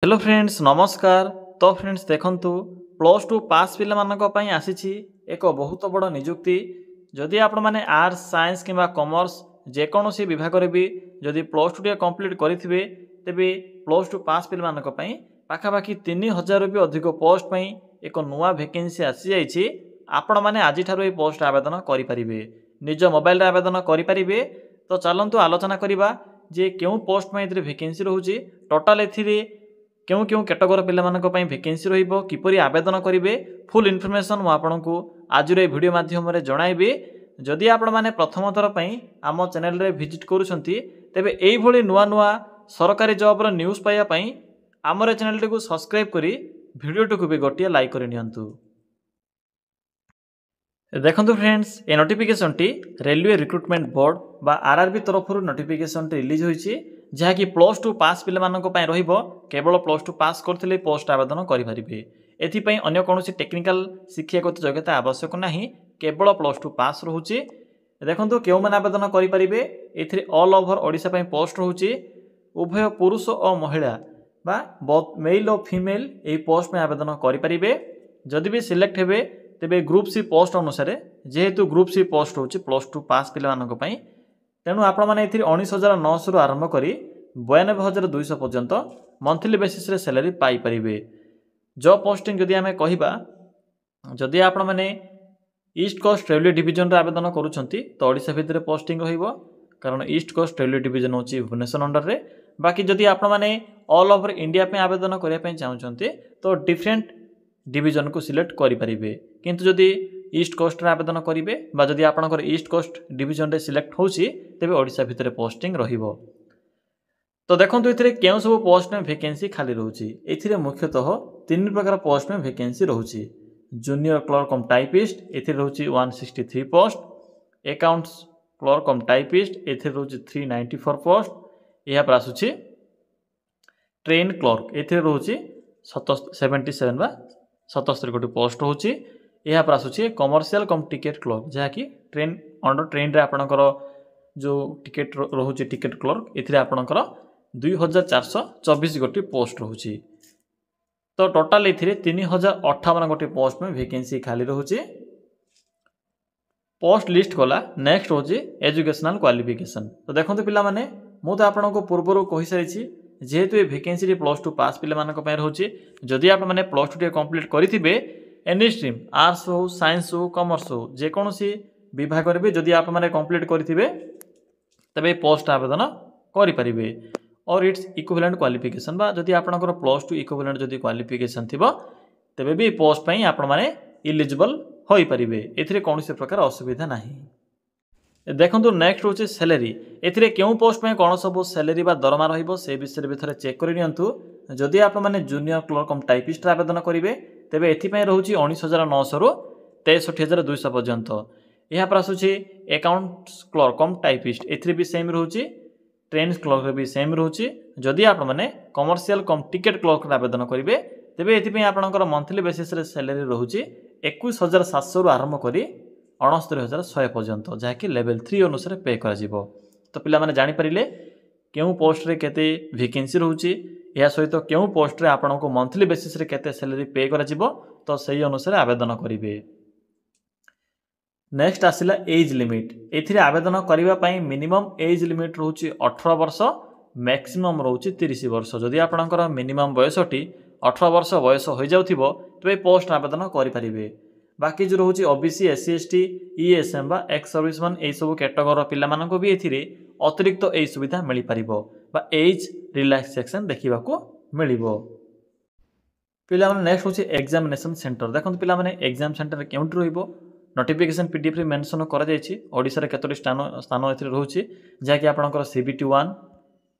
Hello friends नमस्कार। तो friends देखंतु प्लस टू पास पिला मानक पई आसीछि एक बहुत बड़ नियुक्ति। जदि आपण माने आर्ट्स साइंस किंबा कॉमर्स जेकोसी विभाग रे भी जदि प्लस टू कंप्लीट करिथिबे तेबे प्लस टू पास पिला मानक पई पाखापाखि 3000 भी अधिक पोस्ट पई एक नुआ वैकेंसी आसी जाइछि। आपण माने आजि ठारो ए पोस्ट आवेदन करि परिबे, निज मोबाइल रे आवेदन करि परिबे। तो चलंतु आलोचना करिबा जे केउ पोस्ट में इतरे वैकेंसी रहउछि, टोटल एथिरे क्यों क्यों कैटेगरी पे वैकेंसी रहिबो, किपरि आवेदन करेंगे, फुल इनफॉरमेशन मु आपको आज वीडियो माध्यम जणाइबी। जदि आपण माने प्रथम थर पई आम चैनल रे विजिट करूछंती तेबे एई भली नुआ नुआ सरकारी जॉब रो न्यूज़ पाइबा पई आमर चैनल को सब्सक्राइब करी वीडियो को भी गोटे लाइक कर नियंतु। देखंतु फ्रेंड्स ए नोटिफिकेशन टी रेलवे रिक्रुटमेंट बोर्ड बा आरआरबी तरफ नोटिफिकेशन टी रिलीज होईछि, जहाँकि प्लस टू पास पिला मानक पई रहिबो। केवल प्लस टू पास करथिले पोस्ट आवेदन करि परिबे। एथिपई अन्य कोनोसी टेक्निकल शिक्षागत योग्यता आवश्यक नाही, केवल प्लस टू पास रहउछि। देखंतु केउ माने आवेदन करि परिबे, एथिरे ऑल ओवर ओडिसा पई पोस्ट रहउछि। उभय पुरुष और महिला बा बोथ मेल और फीमेल ए पोस्ट में आवेदन करि परिबे। जदि भी सिलेक्ट हेबे तेबे ग्रुप सी पोस्ट अनुसार, जेहेतु ग्रुप सी पोस्ट होछि प्लस टू पास पिला मानक पई, तेणु आपण माने एथिरे 19,900 आरंभ करी 92,200 पर्यंत मंथली बेसिस रे सैलरी पाई परिबे। जॉब पोस्टिंग जदि आमे कहिबा, जदि आपण माने ईस्ट कोस्ट रेलवे डिवीजन रे आवेदन करूछंती तो ओडिसा भितर पोस्टिंग रहिबो, कारण ईस्ट कोस्ट रेलवे डिवीजन होछि भुवनेश्वर अंडर रे। बाकी जदि आपण माने ऑल ओवर इंडिया पे आवेदन करिया पे चाहउछंती तो डिफरेंट डिवीजन को सिलेक्ट करि परिबे। किंतु जदि ईस्ट कोस्ट रे आवेदन करिवे बा जदि आपनकर ईस्ट कोस्ट डिवीजन रे सिलेक्ट होछि तेबे ओडिसा भितर पोस्टिंग रहिबो। तो देखंतु एथिरे केउ सब पोस्ट में वैकेंसी खाली रहउछि। एथिरे मुख्यतः तीन प्रकार पोस्ट में वैकेंसी रहउछि। जूनियर क्लर्क कम टाइपिस्ट एथिरे रहउछि 163 post, accounts clerk cum typist एथिरे रहउछि 394 पोस्ट। एहा पर आसुछि ट्रेन क्लर्क एथिरे रहउछि 77 बा 77 गोटी पोस्ट रहउछि। यहाँ पर आसुछि कमर्शियल कम टिकेट क्लर्क, जहाँकि ट्रेन अंडर ट्रेन रे आपणकर जो टिकेट रहउछि टिकेट क्लर्क एथिरे आपणकर 2424 गोटी पोस्ट रहउछि। तो टोटल एथिरे 3058 गोटी पोस्ट में वैकेंसी खाली रहउछि। पोस्ट लिस्ट कला नेक्स्ट होछि एजुकेशनल क्वालिफिकेशन। तो देखंतु पिला माने मु तो आपनको पूर्वरु कहि सारिछि, जेहेतु ए वैकेंसी प्लस टू पास पिला मानक पय रहउछि। जदि आप माने प्लस टू कंप्लीट करिथिबे एनी स्ट्रीम आर्ट्स हो साइंस हो कॉमर्स हो जेकोसी विभाग रे भी जदि आप माने कंप्लीट करिथिबे तबे पोस्ट आवेदन करि परिबे। और इट्स इक्विवेलेंट क्वालिफिकेशन बा जदि आपनकर प्लस टू इक्विवेलेंट जदि क्वालिफिकेशन थिबो तबे भी पोस्ट पई आपण माने एलिजिबल होई परिबे। एथिरे कोनोसी प्रकार असुविधा नाही। देखंतु नेक्स्ट होछि सैलरी। एथिरे केउ पोस्ट में कोन सब सैलरी बा दरमा रहिबो से विषय भी थरे चेक करि नियंतु। जदि आप माने जूनियर क्लर्क कम टाइपिस्ट आवेदन करिवे तेबे एथि पय रहउछि 19,900 रु 63,200 पर्यंत। यहाँ पर आसुछि अकाउंट्स क्लर्क कम टाइपिस्ट एथिरे भी सेम रहउछि, ट्रेन क्लर्क रे भी सेम रहउछि। जदि आप माने कमर्शियल कम टिकेट क्लर्क आवेदन करिवे तेबे एथि पय आपनकर मंथली बेसिस रे सैलरी रहउछि 21,700 रु आरंभ करी 69,100 पर्यंत, जहाँकि लेवल 3 अनुसार पे करा जिवो। तो पिला माने जानि परिले केउ पोस्ट रे केते वैकेंसी रहउछि, या सहित केउ पोस्ट रे आपनको मंथली बेसिस रे केते सैलरी पे करा जिवो, तो सही अनुसार आवेदन करिवे। नेक्स्ट आसिला एज लिमिट। एथिरे आवेदन करिवा पई मिनिमम एज लिमिट रहउछि 18 वर्ष, मैक्सिमम रहउछि 30 वर्ष। जदि आपनकर मिनिमम बयसटी 18 वर्ष बयस होई जाउथिबो तबे पोस्ट आवेदन करि परिबे। बाकी जो रहउछि ओबीसी एससी एसटी ईएसएम बा एक्स सर्विसमैन ए सब कैटेगरी पिला मानको भी एथिरे अतिरिक्त ए सुविधा मिली परिबो बा एज रिलैक्सेशन देखिबा को मिलिबो। पिला माने नेक्स्ट होछि एग्जामिनेशन सेंटर। देखंतु पिला माने एग्जाम सेंटर केउंट रहिबो, नोटिफिकेशन पीडीएफ रे मेंशन करा जायछि। ओडिसा रे केतोटी स्थान एथिरे रहउछि, जहाँकि आपनकर सीबीटी 1।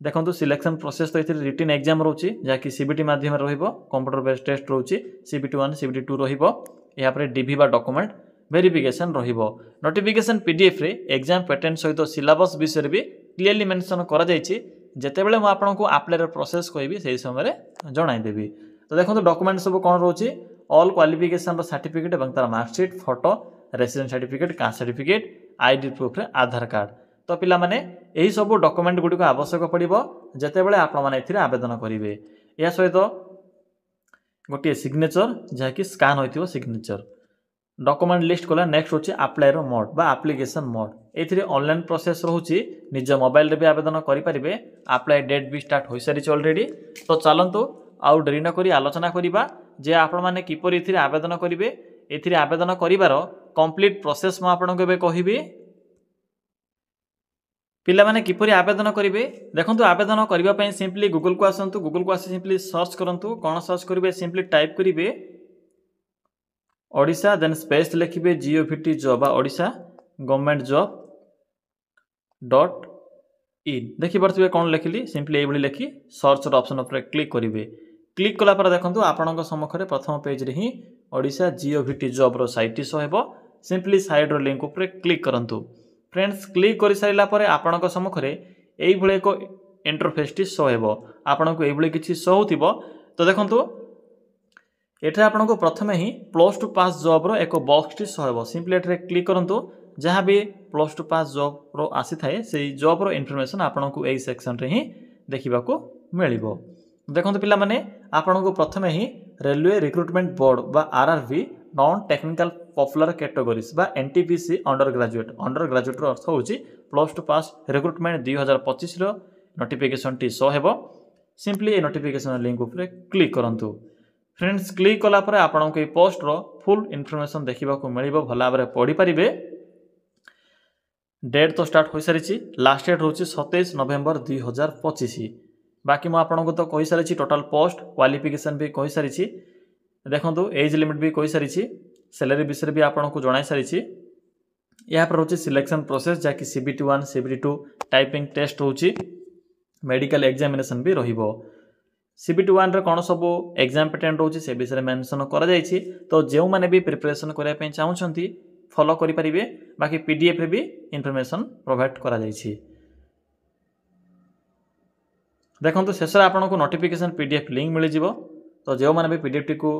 देखंतु सिलेक्शन प्रोसेस तो एथिरे रिटन एग्जाम रहउछि, जहाँकि सीबीटी माध्यम रे रहिबो, कंप्यूटर बेस्ड टेस्ट रहउछि। सीबीटी 1 सीबीटी 2 रहिबो। यहाँ पर डीवी बा डॉक्यूमेंट वेरिफिकेशन रहिबो। नोटिफिकेशन पीडीएफ रे एग्जाम पैटर्न सहित सिलेबस विषय भी क्लियरली मेंशन करा जायछि। जेतेबेले मु आपनको अप्लाई प्रोसेस कहबी सेही समय जणाई देबी। तो देखंतु डॉक्यूमेंट सब कोन रहउछि, ऑल क्वालिफिकेशन रो सर्टिफिकेट एवं तार marksheet, photo, resident certificate, caste certificate, ID proof रे आधार कार्ड। तो पिला माने एही सब डॉक्यूमेंट गुडी को आवश्यक पड़िबो जेतेबेले आपण माने एथिरे आवेदन करिवे। या सहित गोटे सिग्नेचर जहाँकि स्कान होइथिबो सिग्नेचर डॉक्यूमेंट लिस्ट कला नेक्स्ट होची अप्लाई रो मोड बा एप्लिकेशन मोड एथिरे ऑनलाइन प्रोसेस रहउची निज मोबाइल रे भी आवेदन करि परिबे अप्लाई डेट भी स्टार्ट होई सारिछ ऑलरेडी तो चलंतु आउ डेरी न करी आलोचना करिबा जे आपण माने किपरि एथिरे आवेदन करिवे एथिरे आवेदन करिवार कंप्लीट प्रोसेस म आपनको बे कहिबी पिला माने किपरि आवेदन करिवे देखंतु आवेदन करिवा पय सिंपली गूगल को आसंतु गूगल को आसी सिंपली सर्च करंतु कोन सर्च करिवे सिंपली टाइप करिवे ओडिशा देन स्पेस लिखिबे GOVT job Odisha government job dot in देखि परथिबे कोन लिखिली सिंपली एई भली लिखि सर्च रो ऑप्शन ऊपर क्लिक करिवे क्लिक कला पर देखंतु आपनक सम्मुखरे प्रथम पेज रे ही ओडिशा जीओवीटी जॉब रो साइट शो हेबो सिंपली साइड रो लिंक ऊपर क्लिक करंतु फ्रेंड्स क्लिक करि साइला पर आपनक सम्मुखरे एई भली एको इंटरफेस टी शो हेबो आपनक एई भली किछि शो होतिबो तो देखंतु एठे आपनको प्रथमे ही +2 पास जॉब रो एको बॉक्स टी शो हेबो सिंपली एठे क्लिक करंतु जहाँ भी +2 पास जॉब रो आसी थाए सेही जॉब रो इन्फॉर्मेशन आपनको एई सेक्शन रे ही देखिबा को मिलिबो देखंतु पिला माने आपनको प्रथमे ही रेलवे रिक्रूटमेंट बोर्ड बा RRB non technical popular categories बा एनटीपीसी अंडर ग्रेजुएट रो अर्थ होची +2 पास रिक्रूटमेंट 2025 रो नोटिफिकेशन टी शो हेबो सिंपली ए नोटिफिकेशन लिंक ऊपर क्लिक करंतु फ्रेंड्स क्लिक कला पर आपनको ए पोस्ट रो फुल इन्फॉर्मेशन देखिबा को मिलिबो भला भाबरे पढि परिबे डेट तो स्टार्ट हो सारी लास्ट डेट होची 27 नवेम्बर 2025 बाकी मु आपनको तो कहि सारी टोटल पोस्ट क्वालिफिकेशन भी कहि सारी देखंतु एज लिमिट भी कहि सारी सैलरी विषय भी आपनको जणाई सारी या पर होची सिलेक्शन प्रोसेस जाकी सीबीटी 1 सीबीटी 2 टाइपिंग टेस्ट होची मेडिकल एग्जामिनेशन भी रहिबो सीबीटी 1 रे कोन सब एग्जाम पैटर्न होची से विषय मेंशन करा जायछि तो जेउ माने भी प्रिपरेशन करिया पे चाहउछंती फॉलो करि परिबे बाकी पीडीएफ रे भी इंफॉर्मेशन प्रोवाइड करा जायछि देखंतु शेषर आपनको नोटिफिकेशन पीडीएफ लिंक मिल जिवो तो जेउ माने भी पीडीएफ टी को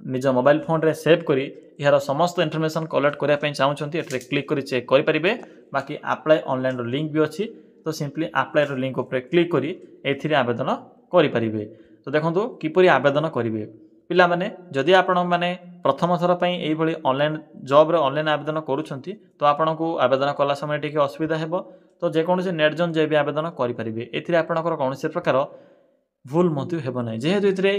निज मोबाइल फोन रे सेव करी यार समस्त इन्फॉर्मेशन कलेक्ट करिया पे चाहउछंती एट्रे क्लिक करी चेक करि परिबे बाकी अप्लाई ऑनलाइन रो लिंक भी अछि तो सिंपली अप्लाई रो लिंक ऊपर क्लिक करी एथिरे आवेदन करि परिबे तो देखंतु किपरि आवेदन करिवे पिला माने जदि आपण माने प्रथम थर पई एई भली ऑनलाइन जॉब रे ऑनलाइन आवेदन करूछंती तो आपनको आवेदन कला समय टिके असुविधा हेबो तो जे कोनसे नेट जोन जे भी आवेदन करि परिबे एथिरे आपणकर कोनसे प्रकार भूल मथु हेबो नै जेहेतु एथिरे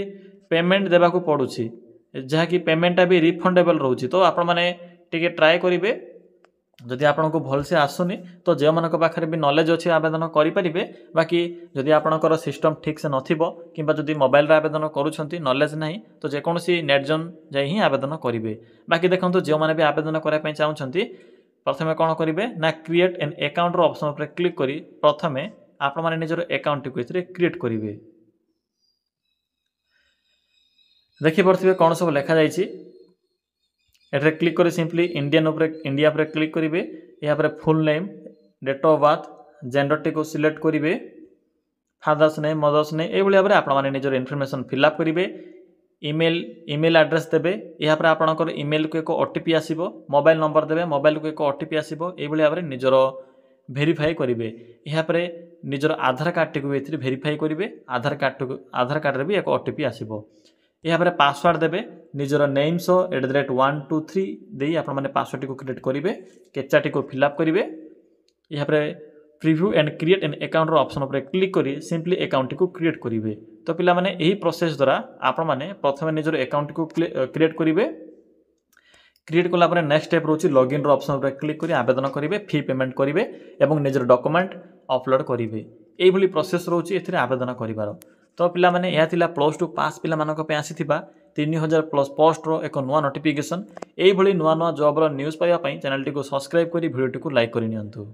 पेमेंट देबा को पडुछि जहा कि पेमेंटा भी रिफंडेबल रहउछि तो आपण माने टिके ट्राई करिवे जदि आपनको भल से आसुनी तो जे मानक पाखरे भी नॉलेज अछि आवेदन करि परिबे बाकी जदि आपणकर सिस्टम ठीक से नथिबो किबा जदि मोबाइल रे आवेदन करूछंती नॉलेज नाही तो जे कोनसी नेट जोन जाई ही आवेदन करिवे बाकी देखंतु जे माने भी आवेदन करै पय चाहउछंती प्रथमे कोन करिवे ना क्रिएट एन अकाउंट रो ऑप्शन ऊपर क्लिक करी प्रथमे आपण माने निजर अकाउंट को इथरे क्रिएट करिवे देखि परथिबे कोन सब लेखा जाईछि एट्रे क्लिक करी सिंपली इंडिया पर क्लिक करिवे या पर full name date of birth gender टी को सिलेक्ट करिवे फादर्स नेम मदर्स नेम ए भली भाबरे आपण माने निजर इन्फॉर्मेशन फिल अप करिवे ईमेल एड्रेस देबे या पर आपणकर ईमेल को एक ओटीपी आसीबो मोबाइल नंबर देबे मोबाइल को एक ओटीपी आसीबो ए भली भाबरे निजर वेरीफाई करिवे या पर निजर आधार कार्ड टी को एथि वेरीफाई करिवे आधार कार्ड रे भी एक ओटीपी आसीबो या पर पासवर्ड देबे निजर नेम सो @123 देई आपण माने पासवर्ड टी को क्रिएट करिवे कैप्चा टी को फिल अप करिवे या पर preview and create an account रो ऑप्शन ऊपर क्लिक करी सिंपली अकाउंट टी को क्रिएट करिवे तो पिला माने एही प्रोसेस द्वारा आपण माने प्रथमे निजर अकाउंट को क्रिएट करिवे क्रिएट कला पर नेक्स्ट स्टेप रोची लॉगिन रो ऑप्शन ऊपर क्लिक करी आवेदन करिवे फी पेमेंट करिवे एवं निजर डॉक्यूमेंट अपलोड करिवे एही भली प्रोसेस रोची एथिरे आवेदन करिवार तो पिला माने या थिला +2 पास पिला मानक पे आसीथिबा 3000 प्लस पोस्ट रो एक नुवा नोटिफिकेशन एही भली नुवा नुवा जॉब रो न्यूज़ पाइबा पई चैनल टी को सब्सक्राइब करी वीडियो टी को लाइक करि नियंतु।